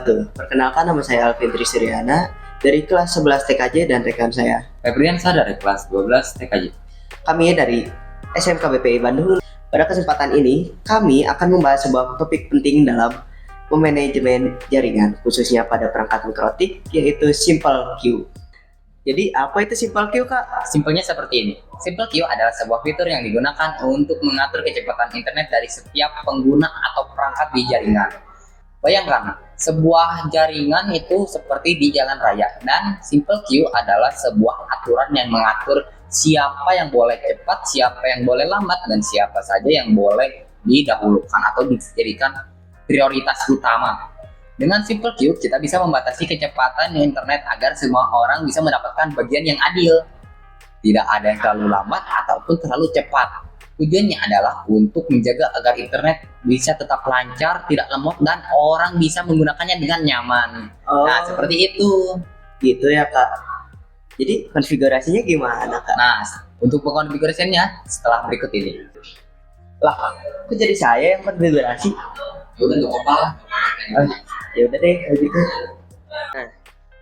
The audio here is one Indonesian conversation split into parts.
wabarakatuh. Perkenalkan, nama saya Alvin Trisuriana dari kelas 11 TKJ dan rekan saya. Febriansa dari kelas 12 TKJ. Kami dari SMK BPI Bandung. Pada kesempatan ini, kami akan membahas sebuah topik penting dalam memanajemen jaringan, khususnya pada perangkat mikrotik, yaitu Simple Queue. Jadi, apa itu Simple Queue, Kak? Simpelnya seperti ini. Simple Queue adalah sebuah fitur yang digunakan untuk mengatur kecepatan internet dari setiap pengguna atau perangkat di jaringan. Bayangkan, sebuah jaringan itu seperti di jalan raya, dan Simple Queue adalah sebuah aturan yang mengatur siapa yang boleh cepat, siapa yang boleh lambat, dan siapa saja yang boleh didahulukan atau dijadikan prioritas utama. Dengan Simple Queue, kita bisa membatasi kecepatan internet agar semua orang bisa mendapatkan bagian yang adil. Tidak ada yang terlalu lambat ataupun terlalu cepat. Tujuannya adalah untuk menjaga agar internet bisa tetap lancar, tidak lemot, dan orang bisa menggunakannya dengan nyaman. Nah, seperti itu. Gitu ya, Kak. Jadi, konfigurasinya gimana, Kak? Nah, untuk konfigurasinya setelah berikut ini. Lah, kok jadi saya yang konfigurasi? Udah untuk apa? Ya udah deh, kayak gitu. Nah,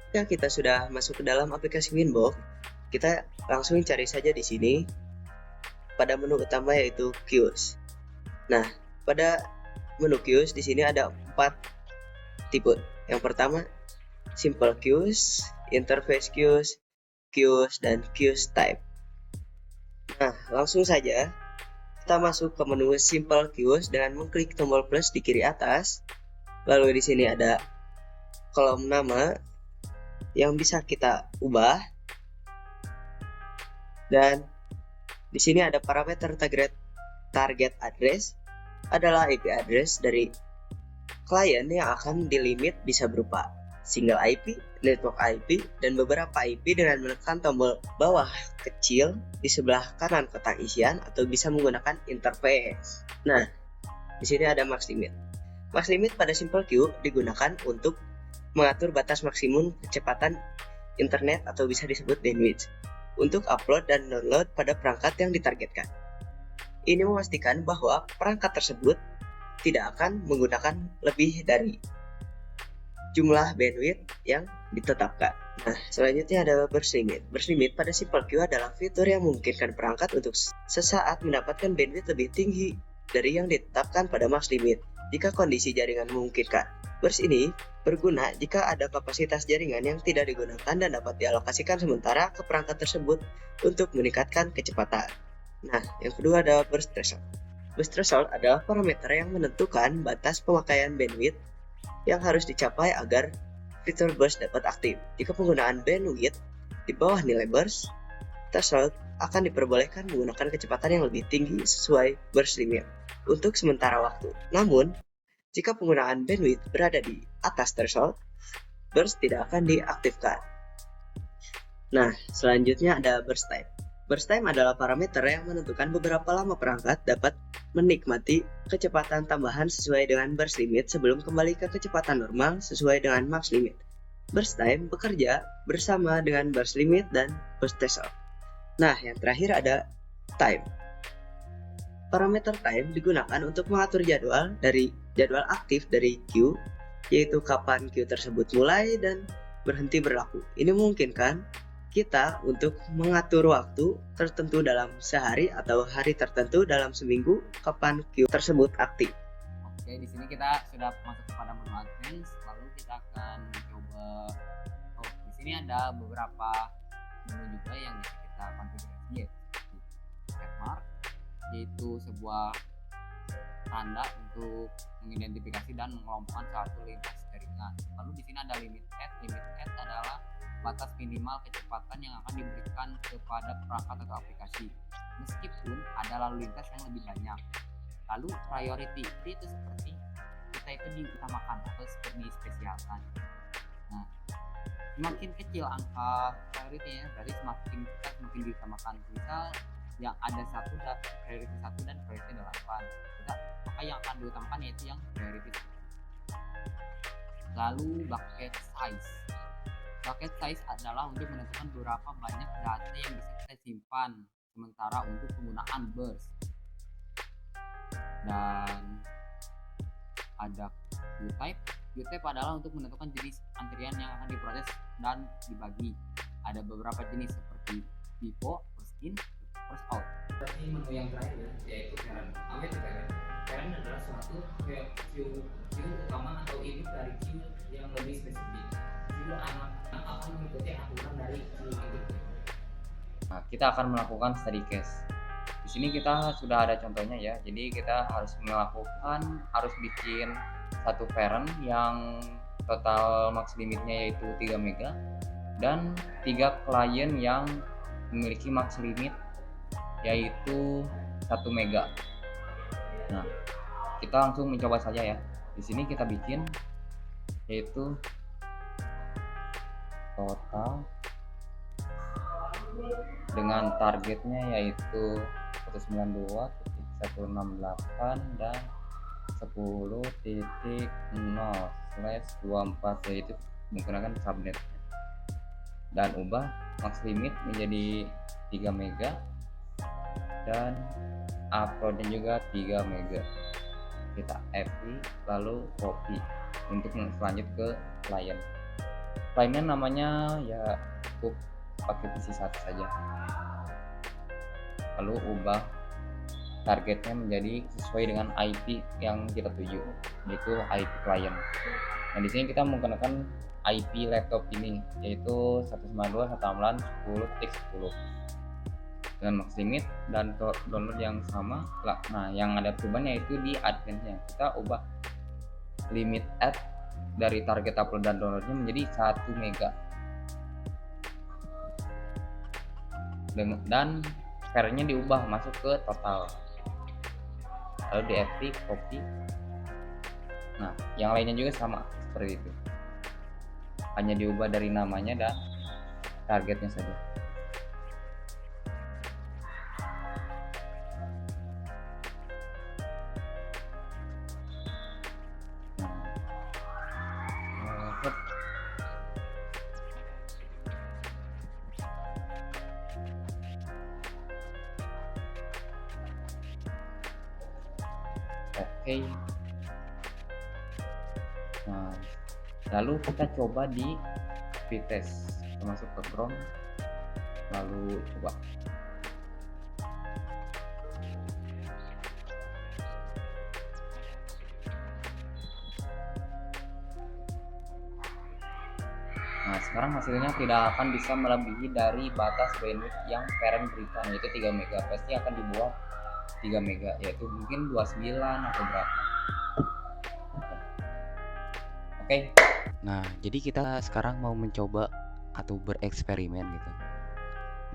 jika kita sudah masuk ke dalam aplikasi Winbox, kita langsung cari saja di sini pada menu utama yaitu Queues. Nah, pada menu Queues di sini ada 4 tipe. Yang pertama, Simple Queues, Interface Queues, Queues, dan Queues Type. Nah, langsung saja kita masuk ke menu Simple Queues dengan mengklik tombol plus di kiri atas. Lalu di sini ada kolom nama yang bisa kita ubah, dan di sini ada parameter target address adalah IP address dari klien yang akan dilimit, bisa berupa single IP, network IP, dan beberapa IP dengan menekan tombol bawah kecil di sebelah kanan kotak isian atau bisa menggunakan interface. Nah, di sini ada max limit. Max limit pada Simple Queue digunakan untuk mengatur batas maksimum kecepatan internet atau bisa disebut bandwidth untuk upload dan download pada perangkat yang ditargetkan. Ini memastikan bahwa perangkat tersebut tidak akan menggunakan lebih dari jumlah bandwidth yang ditetapkan. Nah, selanjutnya ada burst limit. Burst limit pada Simple Queue adalah fitur yang memungkinkan perangkat untuk sesaat mendapatkan bandwidth lebih tinggi dari yang ditetapkan pada max limit jika kondisi jaringan memungkinkan. Burst ini berguna jika ada kapasitas jaringan yang tidak digunakan dan dapat dialokasikan sementara ke perangkat tersebut untuk meningkatkan kecepatan. Nah, yang kedua ada burst threshold. Burst threshold adalah parameter yang menentukan batas pemakaian bandwidth yang harus dicapai agar fitur burst dapat aktif. Jika penggunaan bandwidth di bawah nilai burst threshold, akan diperbolehkan menggunakan kecepatan yang lebih tinggi sesuai burst limit untuk sementara waktu. Namun, jika penggunaan bandwidth berada di atas threshold, burst tidak akan diaktifkan. Nah, selanjutnya ada burst time. Burst time adalah parameter yang menentukan beberapa lama perangkat dapat menikmati kecepatan tambahan sesuai dengan burst limit sebelum kembali ke kecepatan normal sesuai dengan max limit. Burst time bekerja bersama dengan burst limit dan burst threshold. Nah, yang terakhir ada time. Parameter time digunakan untuk mengatur jadwal aktif dari queue, yaitu kapan queue tersebut mulai dan berhenti berlaku. Ini memungkinkan kita untuk mengatur waktu tertentu dalam sehari atau hari tertentu dalam seminggu kapan queue tersebut aktif. Oke, di sini kita sudah masuk kepada menu advance, lalu kita akan coba. Di sini ada beberapa menu juga yang bisa kita konfigurasi, yaitu checkmark, yaitu sebuah tanda untuk mengidentifikasi dan mengelompokkan suatu lintas jaringan. Lalu di sini ada limit add. Limit add adalah batas minimal kecepatan yang akan diberikan kepada perangkat atau aplikasi, meskipun ada lalu lintas yang lebih banyak. Lalu priority itu seperti kita itu diutamakan atau dispesialkan. Nah, semakin kecil angka priority-nya, berarti semakin diutamakan. Misal yang ada priority 1 dan priority 8, maka yang akan diutamakan yaitu yang priority 1. Lalu bucket size. Bucket size adalah untuk menentukan berapa banyak data yang bisa kita simpan sementara untuk penggunaan burst. Dan ada queue type. QTP adalah untuk menentukan jenis antrian yang akan diproses dan dibagi. Ada beberapa jenis seperti FIFO, first in, first out. Berarti menu yang terakhir yaitu parent. Apa itu parent? Parent adalah suatu queue utama atau init dari queue yang lebih spesifik. Queue anak akan mengikuti aturan dari queue itu. Nah, kita akan melakukan study case. Di sini kita sudah ada contohnya ya. Jadi kita harus bikin satu parent yang total max limitnya yaitu 3 mega dan 3 klien yang memiliki max limit yaitu 1 mega. Nah, kita langsung mencoba saja ya. Di sini kita bikin yaitu total dengan targetnya yaitu 192.168 dan 10.0/24 yaitu menggunakan subnet dan ubah max limit menjadi 3 mega dan uploadnya juga 3 mega. Kita FI lalu copy untuk lanjut ke klien. Kliennya namanya ya cukup pakai PC1 saja. Lalu ubah targetnya menjadi sesuai dengan IP yang kita tuju, yaitu IP client. Nah, di sini kita menggunakan IP laptop ini yaitu 192.168.10.10 dengan max limit dan download yang sama. Nah, yang ada perubahan yaitu di advance-nya. Kita ubah limit add dari target upload dan downloadnya menjadi 1 mega. Dan parentnya diubah masuk ke total. Lalu di FT copy. Nah, yang lainnya juga sama seperti itu. Hanya diubah dari namanya dan targetnya saja. Oke. Nah, lalu kita coba di speed test. Kita masuk ke Chrome, lalu coba. Nah, sekarang hasilnya tidak akan bisa melebihi dari batas bandwidth yang parent berikan, yaitu 3 mega. Pasti akan di bawah 3 mega, yaitu mungkin 29 atau berapa. Oke. Nah, jadi kita sekarang mau mencoba atau bereksperimen gitu.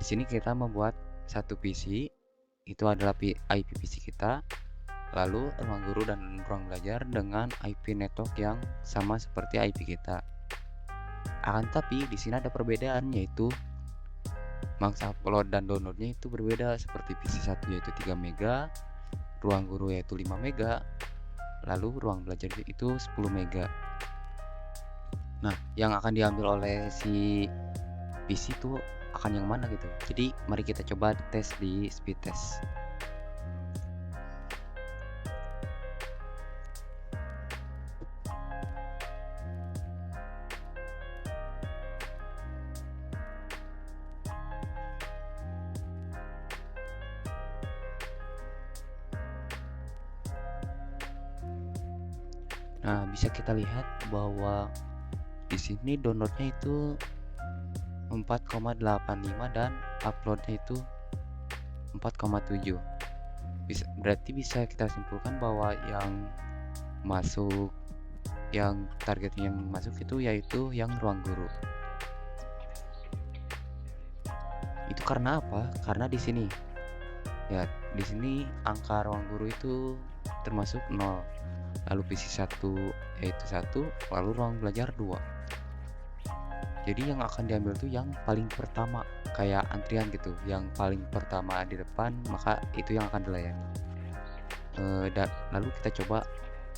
Di sini kita membuat satu PC, itu adalah IP PC kita, lalu ruang guru dan ruang belajar dengan IP network yang sama seperti IP kita. Akan tapi di sini ada perbedaan, yaitu max upload dan downloadnya itu berbeda, seperti PC1 yaitu 3 mega, ruang guru yaitu 5 mega, lalu ruang belajar itu 10 mega. Nah, yang akan diambil oleh si PC itu akan yang mana gitu. Jadi mari kita coba tes di speed test. Nah, bisa kita lihat bahwa di sini downloadnya itu 4,85 dan uploadnya itu 4,7. Berarti bisa kita simpulkan bahwa yang targetnya yang masuk itu yaitu yang ruang guru. Itu karena apa? Karena di sini angka ruang guru itu termasuk 0. Lalu PC1 yaitu 1, lalu ruang belajar 2. Jadi yang akan diambil tuh yang paling pertama, kayak antrian gitu, yang paling pertama di depan, maka itu yang akan dilayani. Dan lalu kita coba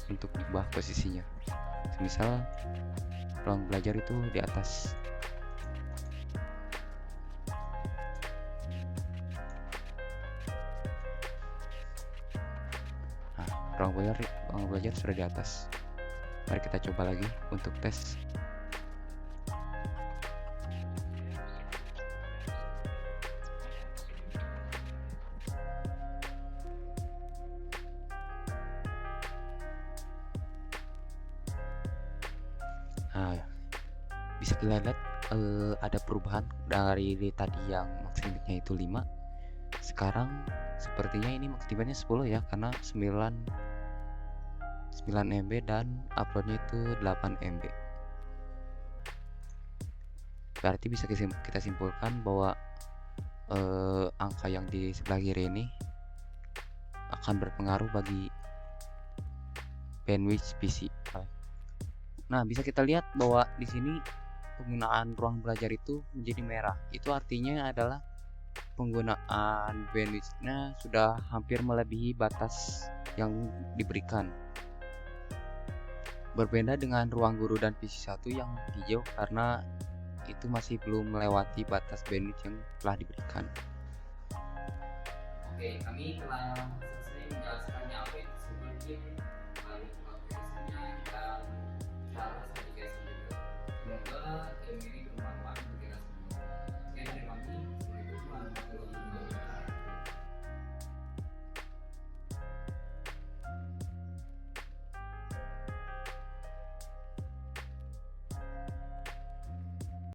untuk ubah posisinya. Misal ruang belajar itu di atas. Nah, ruang belajar sudah di atas. Mari kita coba lagi untuk tes. Nah, bisa kita lihat ada perubahan dari tadi yang max limitnya itu 5. Sekarang sepertinya ini max limitnya 10 ya, karena 9 MB dan uploadnya itu 8 MB. Berarti bisa kita simpulkan bahwa angka yang di sebelah kiri ini akan berpengaruh bagi bandwidth PC. Nah, bisa kita lihat bahwa di sini penggunaan ruang belajar itu menjadi merah. Itu artinya adalah penggunaan bandwidth-nya sudah hampir melebihi batas yang diberikan. Berbeda dengan ruang guru dan PC1 yang hijau karena itu masih belum melewati batas bandwidth yang telah diberikan. Oke, kami telah selesai menjelaskan